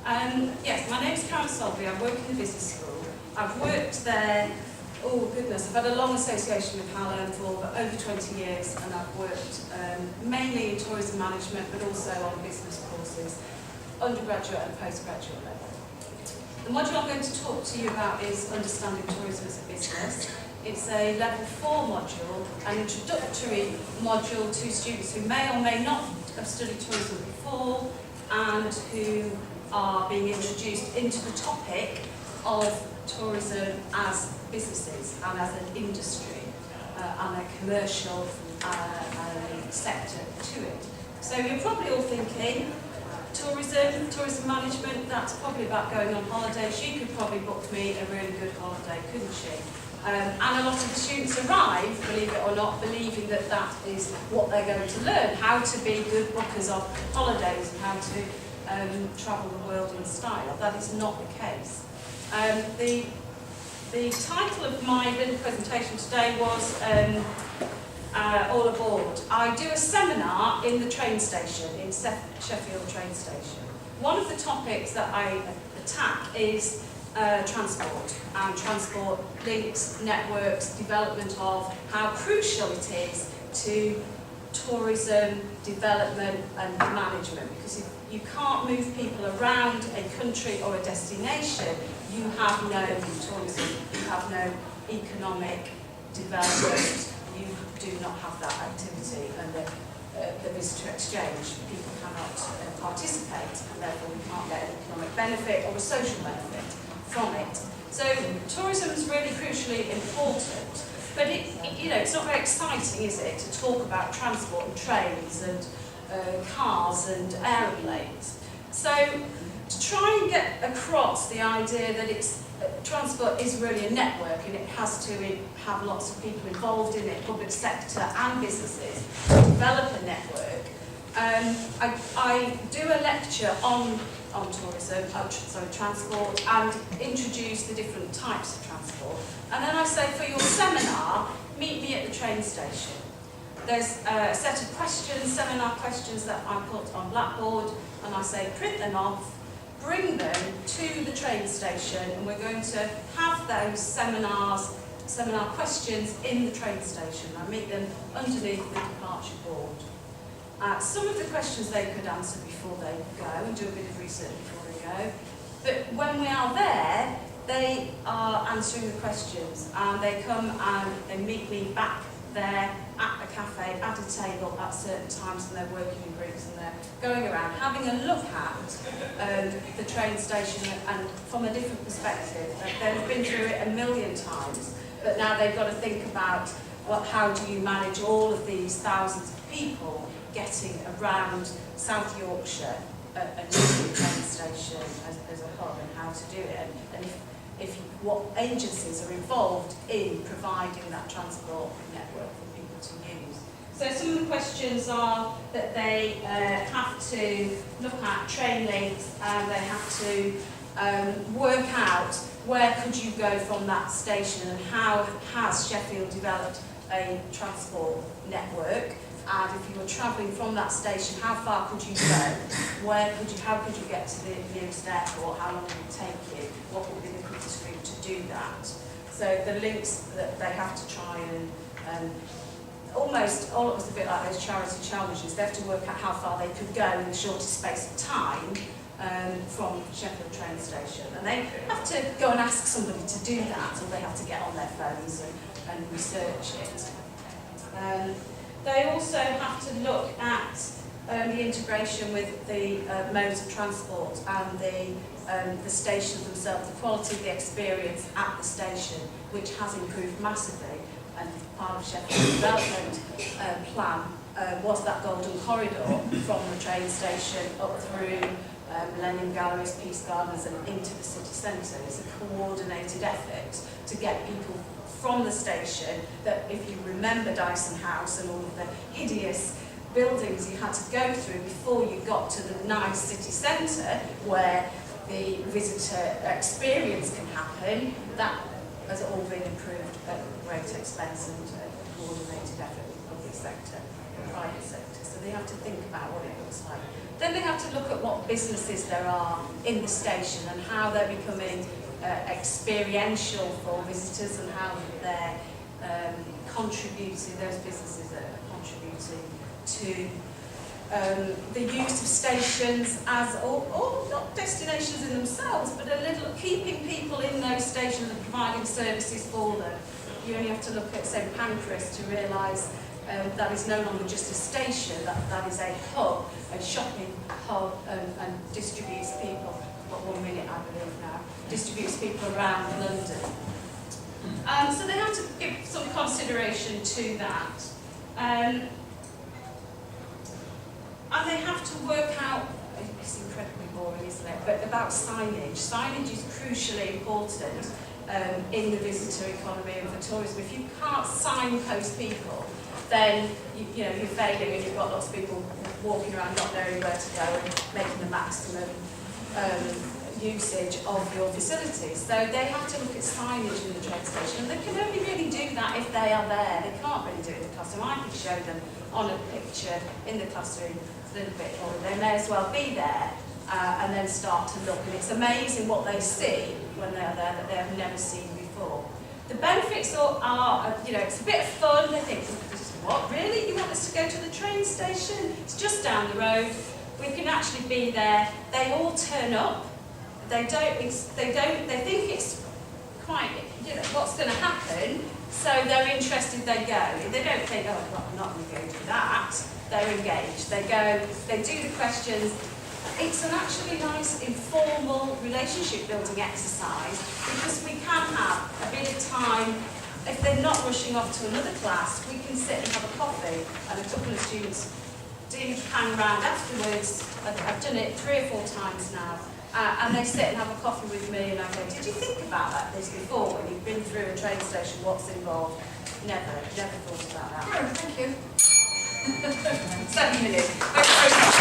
Yes, my name's Soulby. I work in the business school. I've worked there, oh goodness, I've had a long association with Hallam for over 20 years, and I've worked mainly in tourism management, but also on business courses, undergraduate and postgraduate level. The module I'm going to talk to you about is Understanding Tourism as a Business. It's a level 4 module, an introductory module to students who may or may not have studied tourism before and who are being introduced into the topic of tourism as businesses and as an industry and a commercial sector to it. So you're probably all thinking, tourism management, that's probably about going on holiday. She could probably book me a really good holiday, couldn't she? And a lot of the students arrive, believe it or not, believing that that is what they're going to learn, how to be good bookers of holidays and how to travel the world in style. That is not the case. The title of my little presentation today was All Aboard. I do a seminar in the train station, in Sheffield train station. One of the topics that I attack is transport, and transport links, networks, development of how crucial it is to tourism, development and management, because if you can't move people around a country or a destination, you have no tourism, you have no economic development, you do not have that activity, and the visitor exchange, people cannot participate, and therefore we can't get an economic benefit or a social benefit from it. So tourism is really crucially important, but it's not very exciting, is it, to talk about transport and trains and cars and aeroplanes. So to try and get across the idea that transport is really a network and it has to have lots of people involved in it, public sector and businesses, to develop a network. I do a lecture on tourism, transport, and introduce the different types of transport. And then I say, for your seminar, meet me at the train station. There's a set of questions, seminar questions that I put on Blackboard, and I say print them off, bring them to the train station, and we're going to have those seminar questions in the train station. I meet them underneath the departure board. Some of the questions they could answer before they go and do a bit of research before they go. But when we are there, they are answering the questions, and they come and they meet me back there at a cafe, at a table at certain times, and they're working in groups and they're going around having a look at the train station and from a different perspective. They've been through it a million times, but now they've got to think about how do you manage all of these thousands of people getting around South Yorkshire and using the train station as a hub, and how to do it, and what agencies are involved in providing that transport network for people to use. So some of the questions are that they have to look at train links, and they have to work out where could you go from that station, and how has Sheffield developed a transport network. And if you were travelling from that station, how far could you go? How could you get to the nearest airport? How long would it take you? What would be the quickest route to do that? So the links that they have to try and almost a bit like those charity challenges. They have to work out how far they could go in the shortest space of time from Sheffield train station. And they have to go and ask somebody to do that, or they have to get on their phones and research it. They also have to look at the integration with the modes of transport and the stations themselves, the quality of the experience at the station, which has improved massively. And part of Sheffield's development plan was that golden corridor from the train station up through Millennium Galleries, Peace Gardens and into the city centre. It's a coordinated effort to get people from the station, that if you remember Dyson House and all of the hideous buildings you had to go through before you got to the nice city centre where the visitor experience can happen, that has all been improved at great expense and coordinated effort with the public sector and private sector. so they have to think about what it looks like. Then they have to look at what businesses there are in the station and how they're becoming experiential for visitors and how they're contributing, those businesses are contributing to the use of stations as, or not destinations in themselves, but a little keeping people in those stations and providing services for them. You only have to look at St Pancras to realise that is no longer just a station, that is a hub, a shopping hub, and distributes people, what 1 minute I believe now, distributes people around London. So they have to give some consideration to that. And they have to work out, it's incredibly boring, isn't it, but about signage. Signage is crucially important in the visitor economy and for tourism. If you can't signpost people, then you're failing and you've got lots of people walking around not knowing where to go and making the maximum usage of your facilities. So they have to look at signage in the train station, and they can only really do that if they are there. They can't really do it in the classroom. I can show them on a picture in the classroom a little bit more. They may as well be there and then start to look, and it's amazing what they see when they're there that they have never seen before. The benefits are it's a bit of fun. They think, what, really? You want us to go to the train station? It's just down the road. We can actually be there. They all turn up. They think it's quite, what's going to happen, so they're interested, they go. They don't think, oh, well, I'm not going to go do that. They're engaged. They go, they do the questions. It's an actually nice, informal relationship building exercise, because we can have a bit of time. If they're not rushing off to another class, we can sit and have a coffee, and a couple of students do hang around afterwards. I've done it 3 or 4 times now. And they sit and have a coffee with me, and I go, did you think about this before when you've been through a train station, what's involved? Never thought about that. Oh, thank you. 7 minutes. Very, very much.